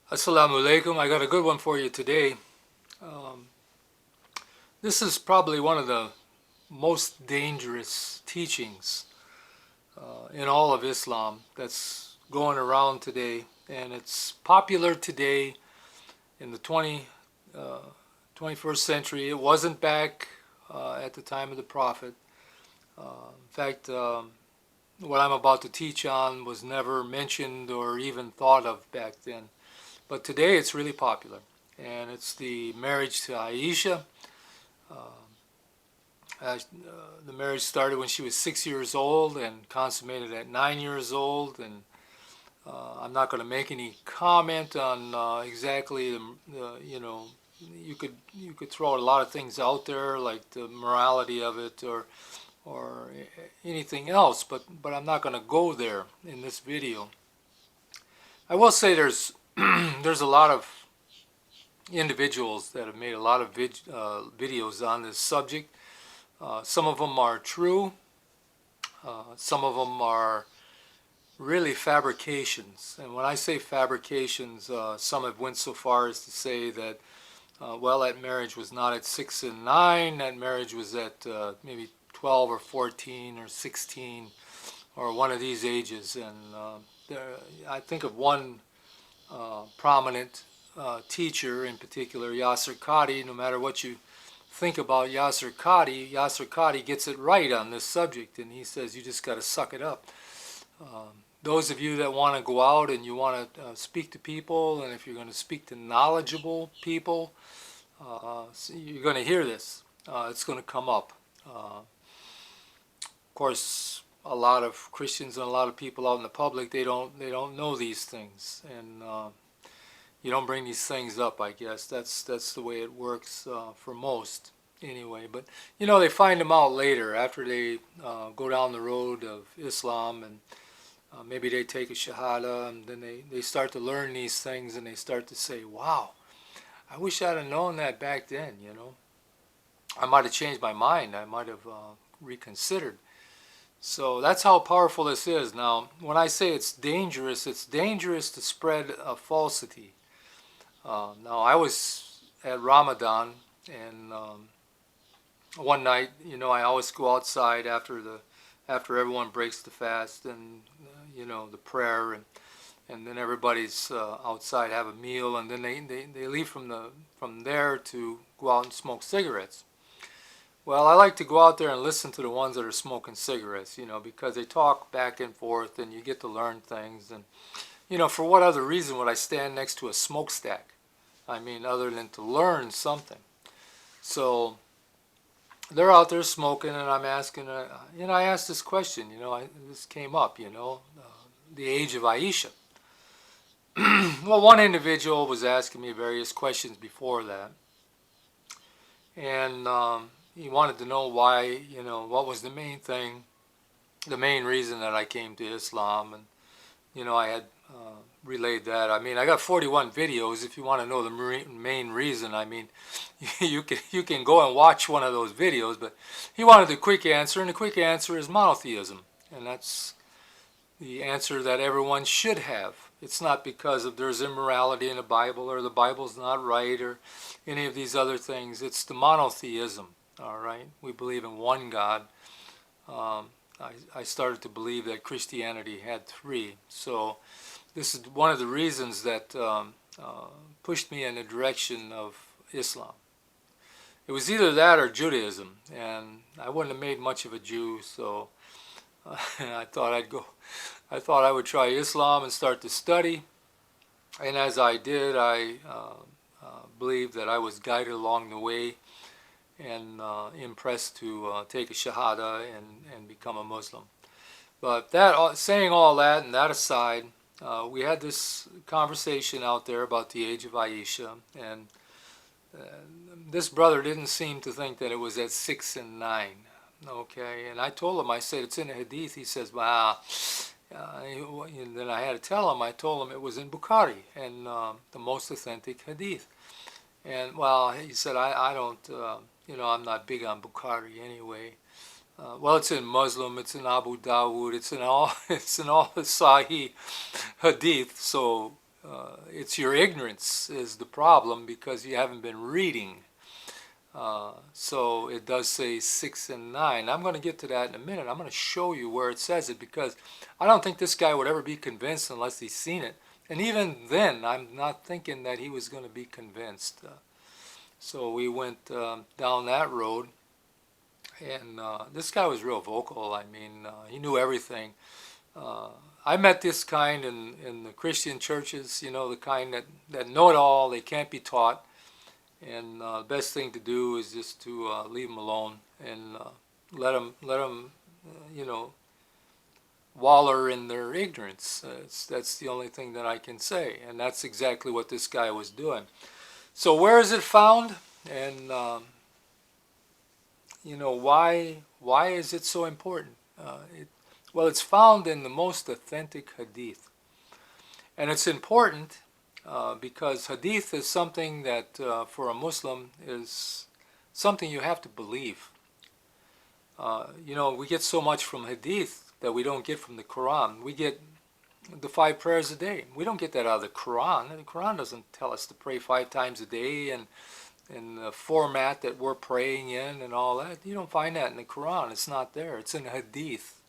Assalamu alaikum. I got a good one for you today. Um, this is probably one of the most dangerous teachings in all of Islam that's going around today, and it's popular today in the 21st century. It wasn't back at the time of the Prophet. In fact, what I'm about to teach on was never mentioned or even thought of back then. But today it's really popular, and it's the marriage to Aisha. The marriage started when she was 6 years old and consummated at 9 years old. And I'm not going to make any comment on exactly you could throw a lot of things out there like the morality of it or anything else, but I'm not going to go there in this video. I will say there's a lot of individuals that have made a lot of videos on this subject. Some of them are true. Some of them are really fabrications. And when I say fabrications, some have went so far as to say that, well, that marriage was not at 6 and 9. That marriage was at maybe 12 or 14 or 16 or one of these ages. And I think of one prominent teacher in particular, Yasser Qadi. No matter what you think about Yasser Qadi gets it right on this subject, and he says you just got to suck it up. Those of you that want to go out and you want to speak to people, and if you're going to speak to knowledgeable people, you're going to hear this. It's going to come up. Of course, a lot of Christians and a lot of people out in the public, they don't know these things, and you don't bring these things up. I guess that's the way it works for most, anyway. But they find them out later after they go down the road of Islam, and maybe they take a shahada, and then they start to learn these things, and they start to say, "Wow, I wish I'd have known that back then." I might have changed my mind. I might have reconsidered. So that's how powerful this is. Now, when I say it's dangerous to spread a falsity. Now, I was at Ramadan, and one night, I always go outside after everyone breaks the fast, and the prayer, and then everybody's outside, have a meal, and then they leave from there to go out and smoke cigarettes. Well, I like to go out there and listen to the ones that are smoking cigarettes, because they talk back and forth, and you get to learn things. And for what other reason would I stand next to a smokestack? I mean, other than to learn something. So they're out there smoking, and I'm asking, I asked this question, this came up, the age of Aisha. Well, one individual was asking me various questions before that, and he wanted to know why, what was the main thing, the main reason that I came to Islam, and I had relayed that. I mean, I got 41 videos. If you want to know the main reason, I mean, you can go and watch one of those videos. But he wanted the quick answer, and the quick answer is monotheism, and that's the answer that everyone should have. It's not because there's immorality in the Bible, or the Bible's not right, or any of these other things. It's the monotheism. All right, we believe in one God. I started to believe that Christianity had three. So this is one of the reasons that pushed me in the direction of Islam. It was either that or Judaism, and I wouldn't have made much of a Jew, so I thought I would try Islam and start to study. And as I did, I believed that I was guided along the way and impressed to take a shahada and become a Muslim. But saying all that and that aside, we had this conversation out there about the age of Aisha, and this brother didn't seem to think that it was at 6 and 9. Okay, and I told him, I said, it's in a hadith. He says, wow. And then I had to tell him, I told him it was in Bukhari, and the most authentic hadith. And well, he said, I don't, I'm not big on Bukhari anyway. Well, it's in Muslim, it's in Abu Dawood, it's in all the Sahih hadith. So it's your ignorance is the problem because you haven't been reading. So it does say 6 and 9. I'm going to get to that in a minute. I'm going to show you where it says it because I don't think this guy would ever be convinced unless he's seen it. And even then, I'm not thinking that he was going to be convinced. So we went down that road, and this guy was real vocal. I mean, he knew everything. I met this kind in the Christian churches, you know, the kind that know it all, they can't be taught. And the best thing to do is just to leave them alone and let them, you know, waller in their ignorance. That's the only thing that I can say, and that's exactly what this guy was doing. So where is it found? And you know, why is it so important? Well, it's found in the most authentic hadith, and it's important because hadith is something that for a Muslim is something you have to believe. You know, we get so much from hadith that we don't get from the Quran. We get the 5 prayers a day. We don't get that out of the Quran. The Quran doesn't tell us to pray 5 times a day and in the format that we're praying in and all that. You don't find that in the Quran. It's not there. It's in hadith.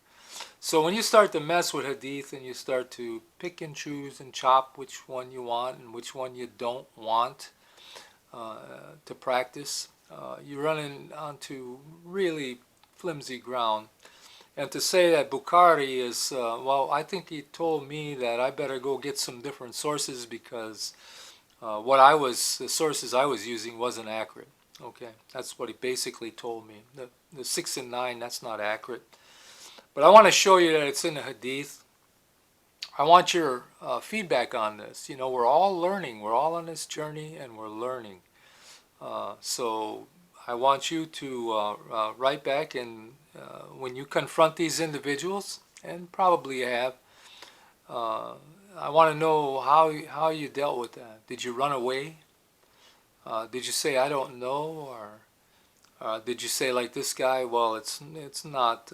So when you start to mess with hadith and you start to pick and choose and chop which one you want and which one you don't want to practice, you run onto really flimsy ground. And to say that Bukhari is, well, I think he told me that I better go get some different sources because the sources I was using wasn't accurate. Okay, that's what he basically told me. The 6 and 9, that's not accurate. But I want to show you that it's in the hadith. I want your feedback on this. You know, we're all learning. We're all on this journey and we're learning. So I want you to write back, and when you confront these individuals, and probably you have, I want to know how you dealt with that. Did you run away? Did you say I don't know, or did you say like this guy? Well, it's not.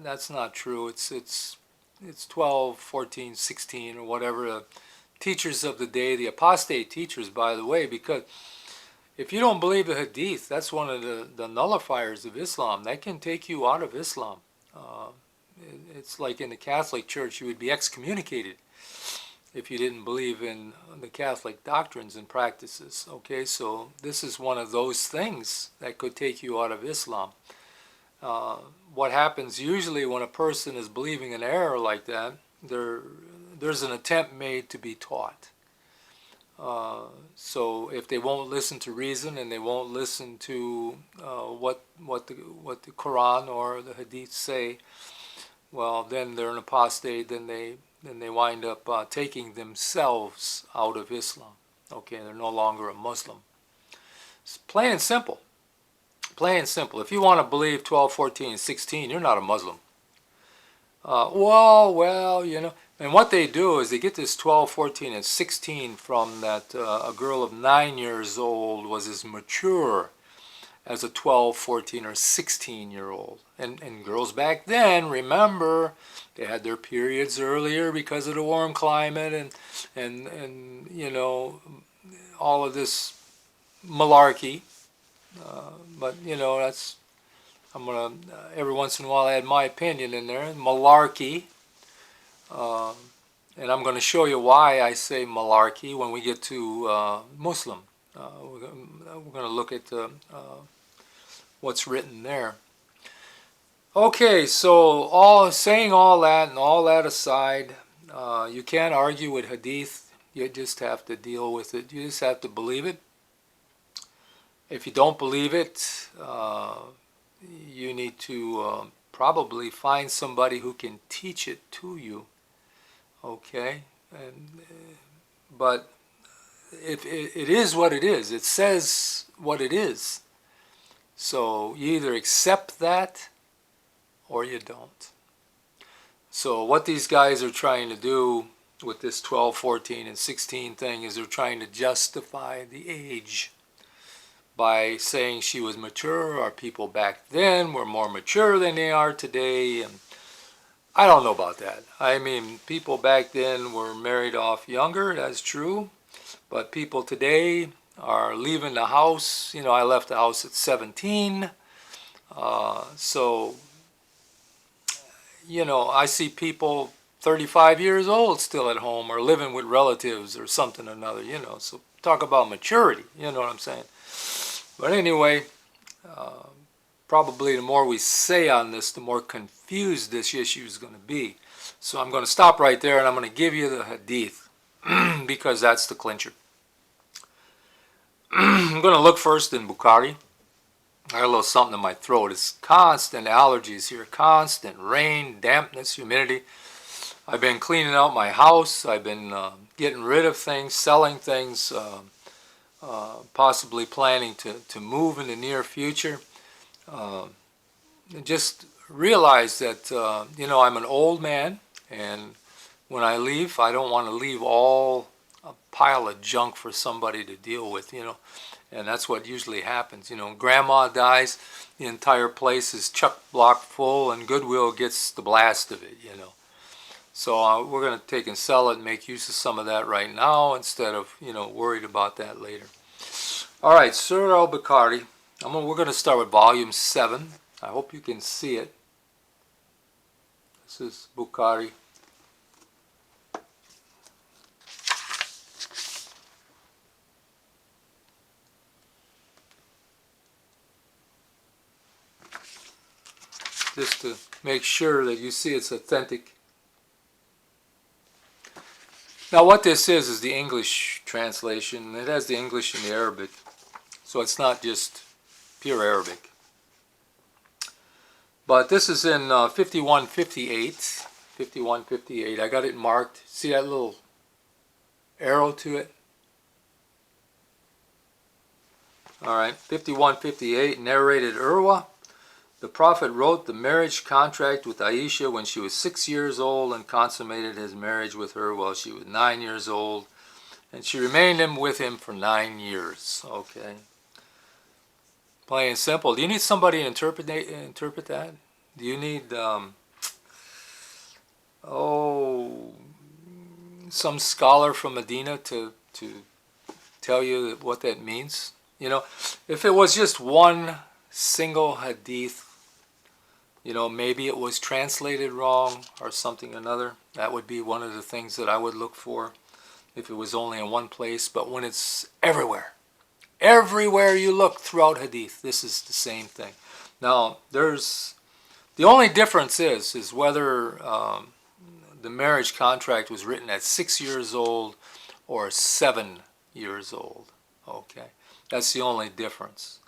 That's not true. It's 12, 14, 16, or whatever. The teachers of the day, the apostate teachers, by the way, because if you don't believe the hadith, that's one of the nullifiers of Islam. That can take you out of Islam. It's like in the Catholic Church, you would be excommunicated if you didn't believe in the Catholic doctrines and practices. Okay, so this is one of those things that could take you out of Islam. What happens usually when a person is believing in error like that, there's an attempt made to be taught. So if they won't listen to reason and they won't listen to what the Quran or the Hadith say, well, then they're an apostate. Then they wind up taking themselves out of Islam. Okay, they're no longer a Muslim. It's plain and simple. Plain and simple. If you want to believe 12, 14, and 16, you're not a Muslim. Well, you know. And what they do is they get this 12, 14, and 16 from that a girl of 9 years old was as mature as a 12, 14, or 16-year-old. And girls back then, remember, they had their periods earlier because of the warm climate and you know, all of this malarkey. But, you know, that's, I'm going to, every once in a while, add my opinion in there. Malarkey. And I'm going to show you why I say malarkey when we get to Muslim. We're going to look at what's written there. Okay, so saying all that and all that aside, you can't argue with hadith. You just have to deal with it. You just have to believe it. If you don't believe it, you need to probably find somebody who can teach it to you. Okay, but if it is what it is, it says what it is. So you either accept that or you don't. So what these guys are trying to do with this 12, 14, and 16 thing is they're trying to justify the age by saying she was mature, or people back then were more mature than they are today. And I don't know about that. I mean, people back then were married off younger, that's true. But people today are leaving the house. You know, I left the house at 17. So, you know, I see people 35 years old still at home or living with relatives or something or another, you know. So talk about maturity, you know what I'm saying? But anyway, probably the more we say on this, the more confused this issue is going to be. So I'm going to stop right there and I'm going to give you the hadith because that's the clincher. I'm going to look first in Bukhari. I got a little something in my throat. It's constant allergies here, constant rain, dampness, humidity. I've been cleaning out my house. I've been getting rid of things, selling things, possibly planning to move in the near future. Just realize that, you know, I'm an old man, and when I leave, I don't want to leave all a pile of junk for somebody to deal with, you know. And that's what usually happens. You know, grandma dies, the entire place is chock-block full, and Goodwill gets the blast of it, you know. So we're going to take and sell it and make use of some of that right now instead of, you know, worried about that later. All right, Surah al-Bukhari. We're going to start with volume 7. I hope you can see it. This is Bukhari. Just to make sure that you see it's authentic. Now what this is the English translation. It has the English and the Arabic. So it's not just pure Arabic. But this is in 5158. 5158. I got it marked. See that little arrow to it? Alright, 5158, narrated Urwa. The Prophet wrote the marriage contract with Aisha when she was 6 years old and consummated his marriage with her while she was 9 years old. And she remained with him for 9 years. Okay. Plain and simple. Do you need somebody to interpret that? Do you need, some scholar from Medina to tell you what that means? You know, if it was just one single hadith, you know, maybe it was translated wrong or something or another. That would be one of the things that I would look for if it was only in one place. But when it's everywhere, everywhere you look throughout hadith, this is the same thing. Now, the only difference is whether the marriage contract was written at 6 years old or 7 years old. Okay, that's the only difference.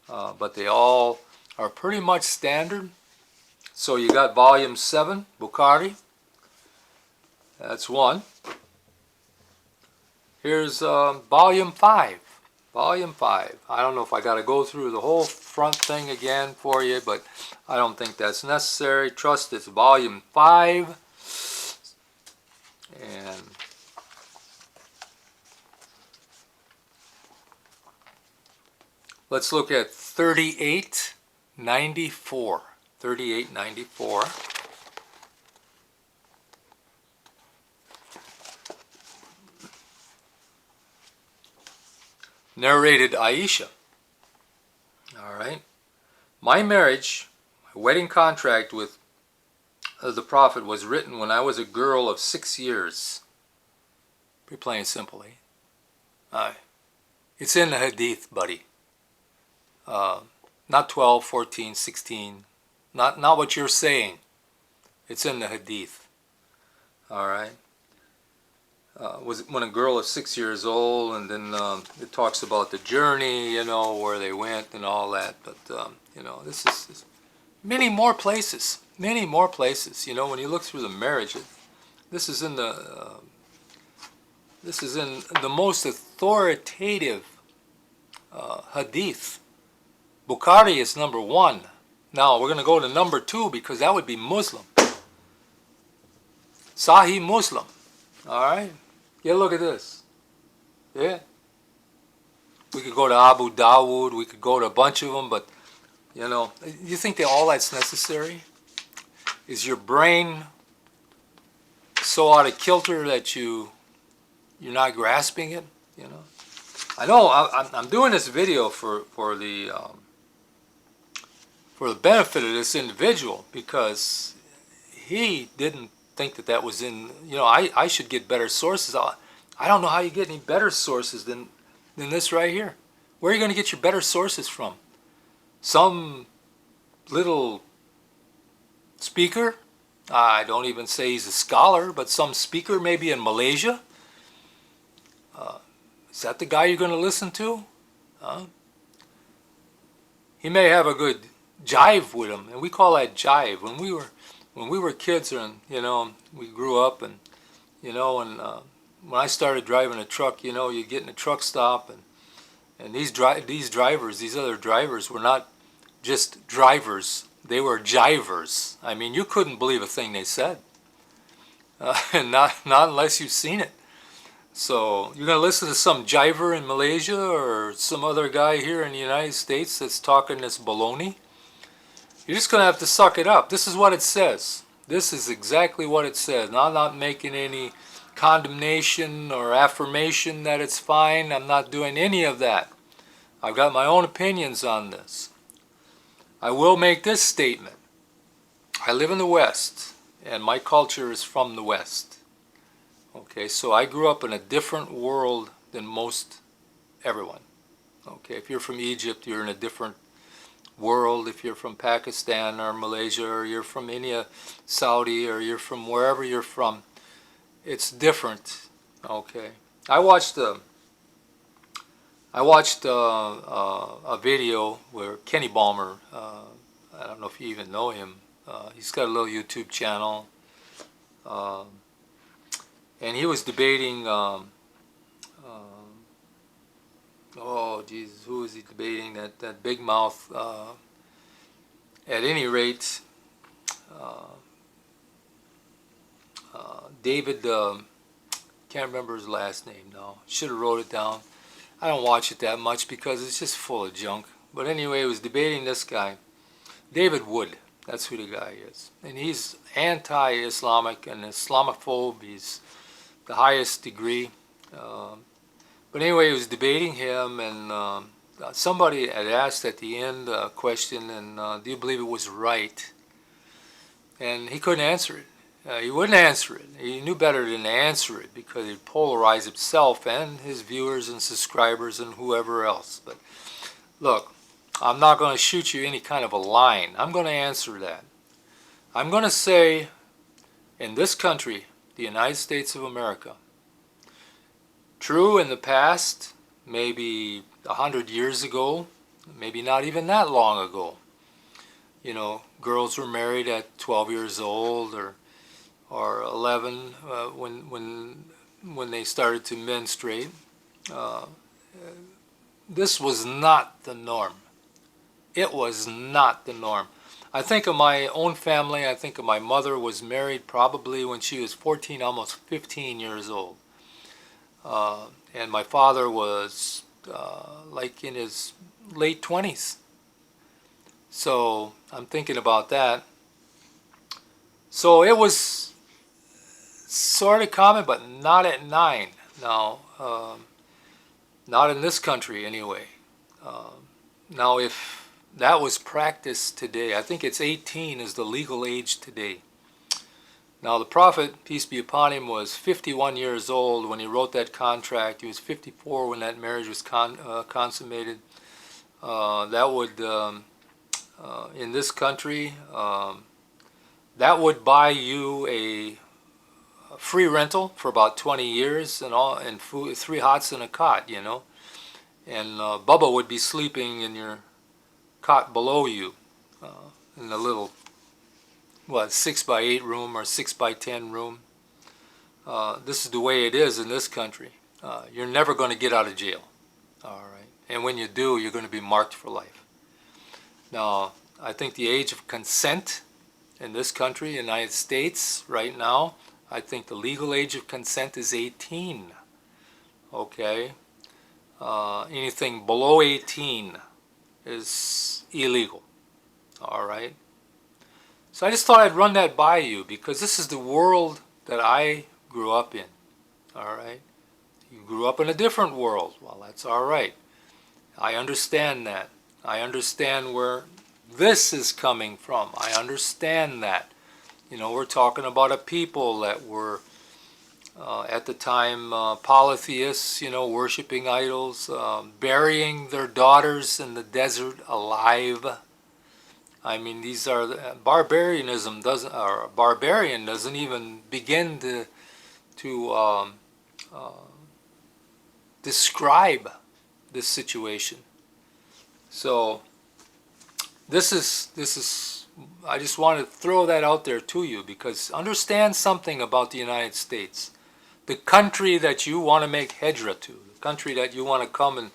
But they all are pretty much standard. So you got volume 7, Bukhari. That's one. Here's volume 5. Volume 5. I don't know if I got to go through the whole front thing again for you, but I don't think that's necessary. Trust it's volume 5. And let's look at 3894. 3894. Narrated Aisha. All right. My marriage, my wedding contract with the Prophet was written when I was a girl of 6 years. Pretty plain and simple, eh? It's in the hadith, buddy. Not 12, 14, 16. Not what you're saying. It's in the hadith. All right. Was when a girl is 6 years old, and then it talks about the journey, you know, where they went and all that. But you know, this is many more places. Many more places. You know, when you look through the marriage, this is in the most authoritative hadith. Bukhari is number 1. Now we're going to go to number 2 because that would be Muslim. Sahih Muslim. All right. Yeah, look at this. Yeah. We could go to Abu Dawood. We could go to a bunch of them, but you know, you think that all that's necessary? Is your brain so out of kilter that you're not grasping it? You know, I know I'm doing this video for the benefit of this individual, because he didn't think that that was in. You know, I should get better sources. I don't know how you get any better sources than this right here. Where are you going to get your better sources from? Some little speaker? I don't even say he's a scholar, but some speaker maybe in Malaysia? Is that the guy you're going to listen to? He may have a good jive with him, and we call that jive. When we were kids, and you know, we grew up, and you know, and when I started driving a truck, you know, you get in a truck stop, and these drivers, these other drivers, were not just drivers; they were jivers. I mean, you couldn't believe a thing they said, and not unless you've seen it. So you're going to listen to some jiver in Malaysia or some other guy here in the United States that's talking this baloney? You're just going to have to suck it up. This is what it says. This is exactly what it says. Now, I'm not making any condemnation or affirmation that it's fine. I'm not doing any of that. I've got my own opinions on this. I will make this statement. I live in the West, and my culture is from the West. Okay, so I grew up in a different world than most everyone. Okay, if you're from Egypt, you're in a different world. If you're from Pakistan or Malaysia, or you're from India, Saudi, or you're from wherever you're from, it's different. Okay, I watched a video where Kenny Balmer, I don't know if you even know him, he's got a little YouTube channel. And he was debating, oh Jesus, who was he debating? That big mouth. At any rate, David, can't remember his last name now. Should have wrote it down. I don't watch it that much because it's just full of junk. But anyway, he was debating this guy, David Wood. That's who the guy is. And he's anti-Islamic and Islamophobe. He's the highest degree. But anyway, he was debating him, and somebody had asked at the end a question, and do you believe it was right? And he couldn't answer it. He wouldn't answer it. He knew better than to answer it because he'd polarize himself and his viewers and subscribers and whoever else. But look, I'm not going to shoot you any kind of a line. I'm going to answer that. I'm going to say, in this country, the United States of America, true in the past, maybe 100 years ago, maybe not even that long ago, you know, girls were married at 12 years old or 11 when they started to menstruate. This was not the norm. It was not the norm. I think of my own family. I think of my mother was married probably when she was 14, almost 15 years old. And my father was like in his late 20s. So I'm thinking about that. So it was sort of common, but not at 9. Now, not in this country anyway. Now, if that was practiced today, I think it's 18 is the legal age today. Now, the Prophet, peace be upon him, was 51 years old when he wrote that contract. He was 54 when that marriage was consummated. That would, in this country, that would buy you a free rental for about 20 years and food, 3 hots and a cot, you know. And Bubba would be sleeping in your cot below you in a little, 6x8 room or 6x10 room. This is the way it is in this country. You're never going to get out of jail. All right. And when you do, you're going to be marked for life. Now, I think the age of consent in this country, United States, right now, I think the legal age of consent is 18. Okay? Anything below 18 is illegal. All right? So I just thought I'd run that by you because this is the world that I grew up in. All right? You grew up in a different world. Well, that's all right. I understand that. I understand where this is coming from. I understand that. You know, we're talking about a people that were at the time polytheists, you know, worshiping idols, burying their daughters in the desert alive. I mean, these are barbarianism doesn't, or barbarian doesn't even begin to describe this situation. So this is I just want to throw that out there to you because understand something about the United States, the country that you want to make hijra to, the country that you want to come and,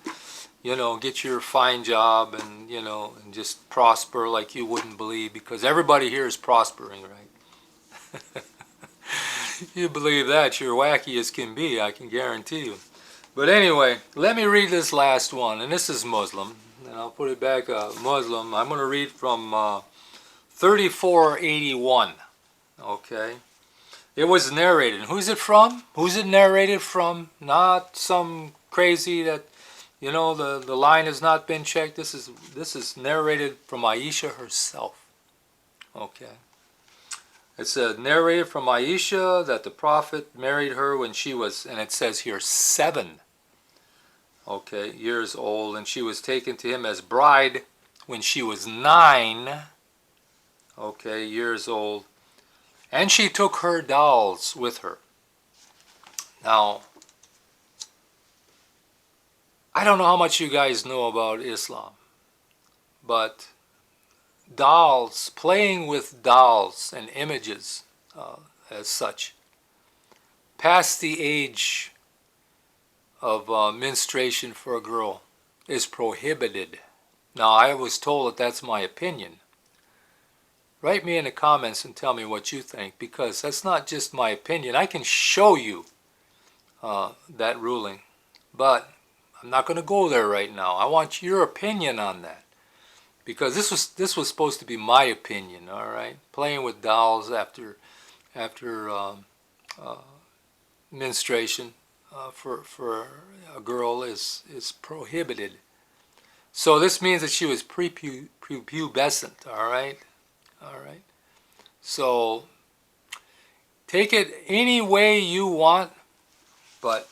you know, get your fine job and, you know, and just prosper like you wouldn't believe because everybody here is prospering, right? You believe that, you're wacky as can be, I can guarantee you. But anyway, let me read this last one, and this is Muslim, and I'll put it back Muslim. I'm going to read from 3481, okay? It was narrated. Who's it from? Who's it narrated from? Not some crazy that, you know, the line has not been checked. This is narrated from Aisha herself, okay? It's narrated from Aisha that the Prophet married her when she was, and it says here, 7 years old, and she was taken to him as bride when she was 9 years old, and she took her dolls with her. Now, I don't know how much you guys know about Islam, but dolls, playing with dolls and images as such, past the age of menstruation for a girl is prohibited. Now, I was told that that's my opinion. Write me in the comments and tell me what you think, because that's not just my opinion. I can show you that ruling, but I'm not going to go there right now. I want your opinion on that, because this was supposed to be my opinion. All right, playing with dolls after menstruation for a girl is prohibited. So this means that she was prepubescent. All right. So take it any way you want, but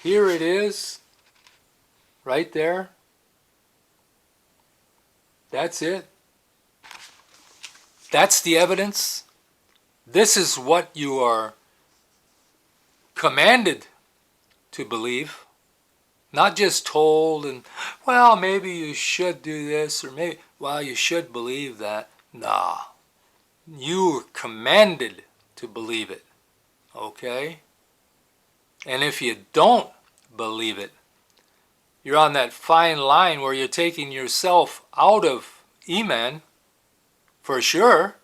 here it is, right there. That's it. That's the evidence. This is what you are commanded to believe, not just told and, well, maybe you should do this, or maybe, well, you should believe that. Nah, you are commanded to believe it, okay? And if you don't believe it, you're on that fine line where you're taking yourself out of Iman, for sure,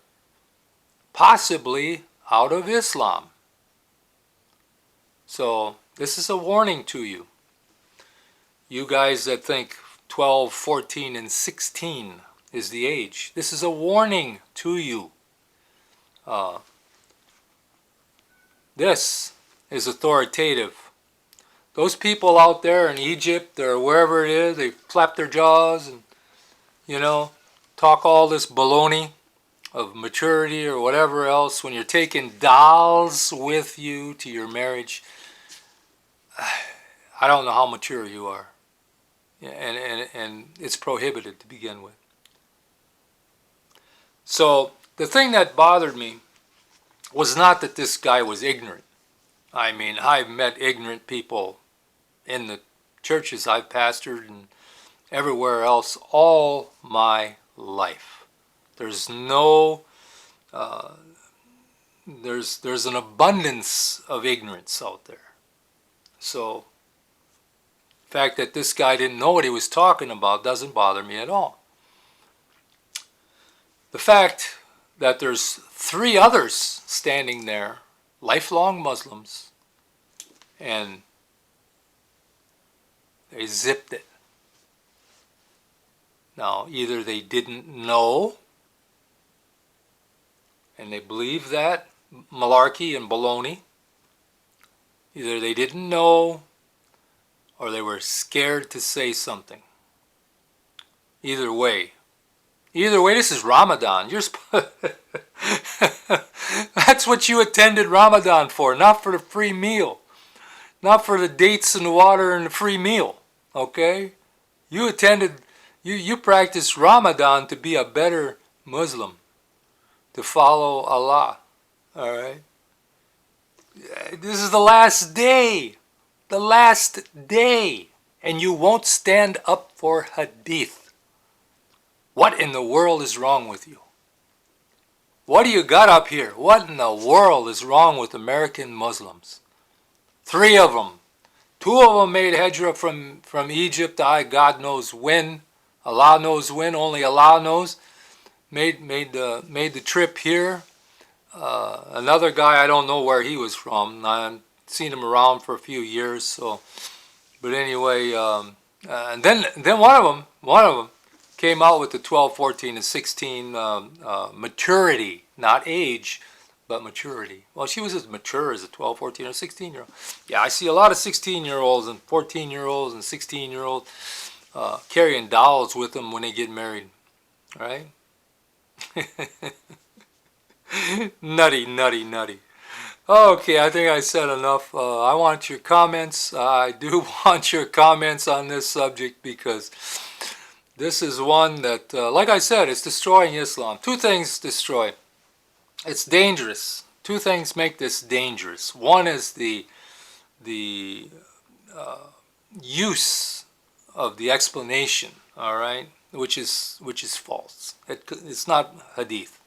possibly out of Islam. So this is a warning to you. You guys that think 12, 14, and 16 is the age. This is a warning to you. This is authoritative. Those people out there in Egypt or wherever it is, they flap their jaws and, you know, talk all this baloney of maturity or whatever else. When you're taking dolls with you to your marriage, I don't know how mature you are. And it's prohibited to begin with. So the thing that bothered me was not that this guy was ignorant. I mean, I've met ignorant people in the churches I've pastored and everywhere else all my life. There's no, there's an abundance of ignorance out there. So the fact that this guy didn't know what he was talking about doesn't bother me at all. The fact that there's 3 others standing there, lifelong Muslims, and they zipped it. Now, either they didn't know, and they believe that malarkey and baloney. Either they didn't know or they were scared to say something. Either way, this is Ramadan. That's what you attended Ramadan for, not for the free meal, not for the dates and the water and the free meal. Okay, you practiced Ramadan to be a better Muslim, to follow Allah. All right. This is the last day, and you won't stand up for hadith. What in the world is wrong with you? What do you got up here? What in the world is wrong with American Muslims? 3 of them. 2 of them made hijrah from Egypt. God knows when. Allah knows when. Only Allah knows. Made the trip here. Another guy, I don't know where he was from. I've seen him around for a few years. So, but anyway, and then one of them came out with the 12, 14, and 16 maturity, not age, but maturity. Well, she was as mature as a 12, 14, or 16-year-old. Yeah, I see a lot of 16-year-olds and 14-year-olds and 16-year-olds carrying dolls with them when they get married, right? Nutty. Okay, I think I said enough. I want your comments. I do want your comments on this subject because this is one that, like I said, it's destroying Islam. 2 things destroy. It's dangerous. 2 things make this dangerous. One is the use of the explanation, all right, which is false. It's not hadith.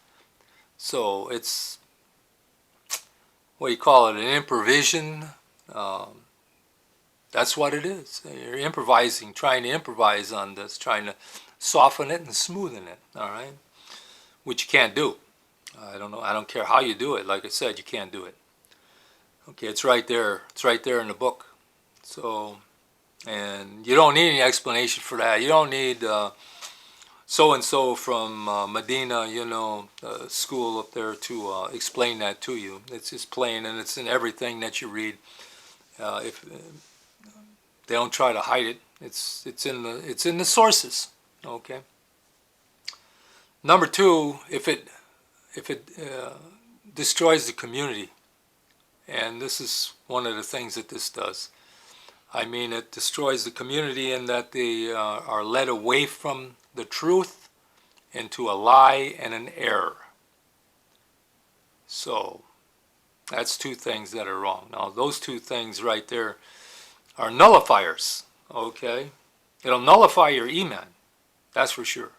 So it's, what do you call it, an improvisation. That's what it is. You're improvising, trying to improvise on this, trying to soften it and smoothen it, all right? Which you can't do. I don't know. I don't care how you do it. Like I said, you can't do it. Okay, it's right there. It's right there in the book. So, and you don't need any explanation for that. You don't need so-and-so from Medina, school up there to explain that to you. It's just plain, and it's in everything that you read. If they don't try to hide it, it's in the sources. Okay. Number 2, if it destroys the community, and this is one of the things that this does. I mean, it destroys the community in that they are led away from the truth into a lie and an error. So that's 2 things that are wrong. Now those 2 things right there are nullifiers. Okay, it'll nullify your iman, that's for sure.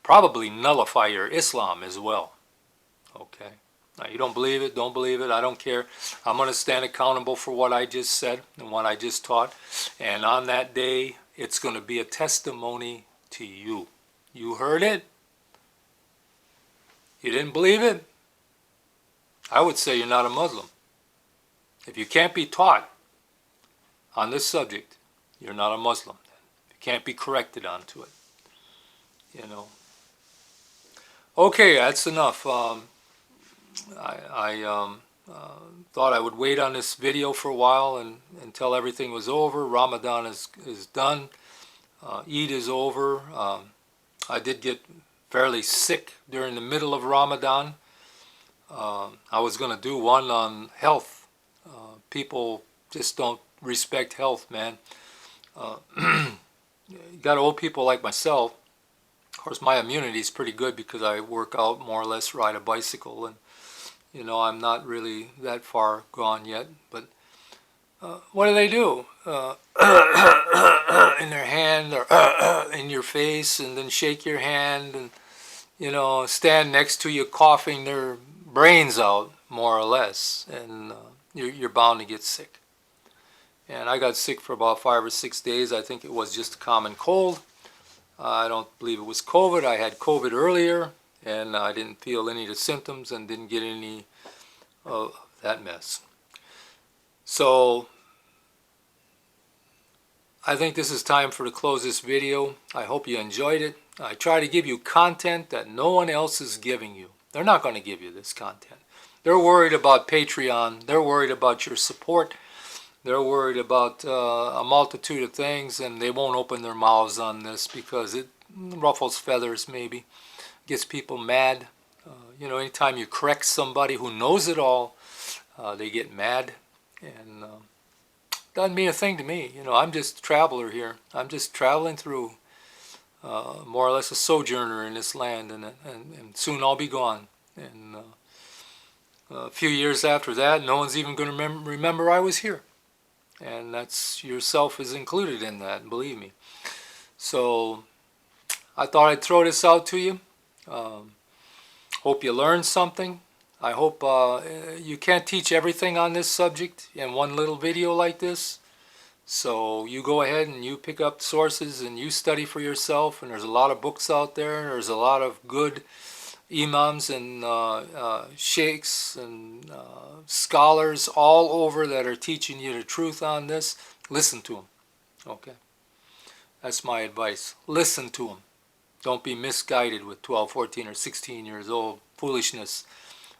Probably nullify your Islam as well. Okay, now you don't believe it, I don't care. I'm going to stand accountable for what I just said and what I just taught, and on that day it's going to be a testimony to you. You heard it? You didn't believe it? I would say you're not a Muslim. If you can't be taught on this subject, you're not a Muslim. You can't be corrected onto it. Okay, that's enough. I thought I would wait on this video for a while until everything was over. Ramadan is done. Eid is over. I did get fairly sick during the middle of Ramadan. I was going to do one on health. People just don't respect health, man. You got old people like myself. Of course, my immunity is pretty good because I work out more or less, ride a bicycle, and I'm not really that far gone yet. But what do they do? In their hand or in your face, and then shake your hand, and stand next to you coughing their brains out, more or less, and you're bound to get sick. And I got sick for about 5 or 6 days. I think it was just a common cold. I don't believe it was COVID. I had COVID earlier, and I didn't feel any of the symptoms and didn't get any of that mess. So I think this is time to close this video. I hope you enjoyed it. I try to give you content that no one else is giving you. They're not going to give you this content. They're worried about Patreon. They're worried about your support. They're worried about a multitude of things, and they won't open their mouths on this because it ruffles feathers, maybe, gets people mad. Anytime you correct somebody who knows it all, they get mad, and doesn't mean a thing to me. I'm just a traveler here. I'm just traveling through, more or less a sojourner in this land, and soon I'll be gone. And a few years after that, no one's even going to remember I was here. And that's, yourself is included in that, believe me. So I thought I'd throw this out to you. Hope you learned something. I hope you can't teach everything on this subject in one little video like this. So you go ahead and you pick up sources and you study for yourself. And there's a lot of books out there. There's a lot of good imams and sheikhs and scholars all over that are teaching you the truth on this. Listen to them. Okay? That's my advice. Listen to them. Don't be misguided with 12, 14, or 16 years old foolishness.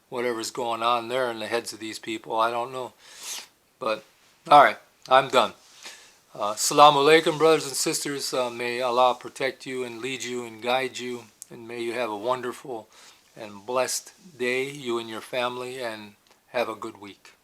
Whatever's going on there in the heads of these people, I don't know. But, alright, I'm done. Assalamu alaikum, brothers and sisters. May Allah protect you and lead you and guide you. And may you have a wonderful and blessed day, you and your family, and have a good week.